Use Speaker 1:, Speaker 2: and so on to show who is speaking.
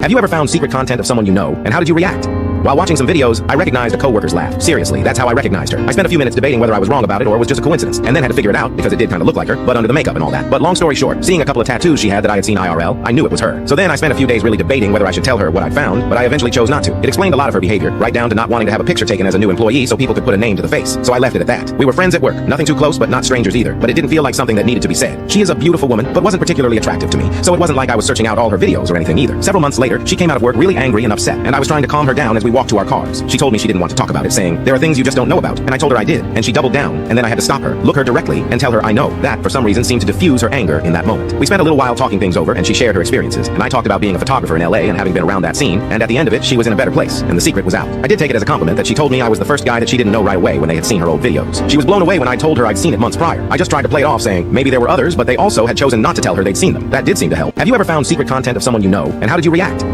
Speaker 1: Have you ever found secret content of someone you know, and how did you react? While watching some videos, I recognized a coworker's laugh. Seriously, that's how I recognized her. I spent a few minutes debating whether I was wrong about it or it was just a coincidence, and then had to figure it out because it did kind of look like her, but under the makeup and all that. But long story short, seeing a couple of tattoos she had that I had seen IRL, I knew it was her. So then I spent a few days really debating whether I should tell her what I found, but I eventually chose not to. It explained a lot of her behavior, right down to not wanting to have a picture taken as a new employee so people could put a name to the face. So I left it at that. We were friends at work, nothing too close, but not strangers either. But it didn't feel like something that needed to be said. She is a beautiful woman, but wasn't particularly attractive to me, so it wasn't like I was searching out all her videos or anything either. Several months later, she came out of work really angry and upset, and I was trying to calm her down as we walked to our cars. She told me she didn't want to talk about it, saying, there are things you just don't know about, and I told her I did, and she doubled down, and then I had to stop her, look her directly, and tell her I know. That, for some reason, seemed to diffuse her anger in that moment. We spent a little while talking things over, and she shared her experiences, and I talked about being a photographer in LA and having been around that scene, and at the end of it, she was in a better place, and the secret was out. I did take it as a compliment that she told me I was the first guy that she didn't know right away when they had seen her old videos. She was blown away when I told her I'd seen it months prior. I just tried to play it off saying, maybe there were others, but they also had chosen not to tell her they'd seen them. That did seem to help. Have you ever found secret content of someone you know, and how did you react?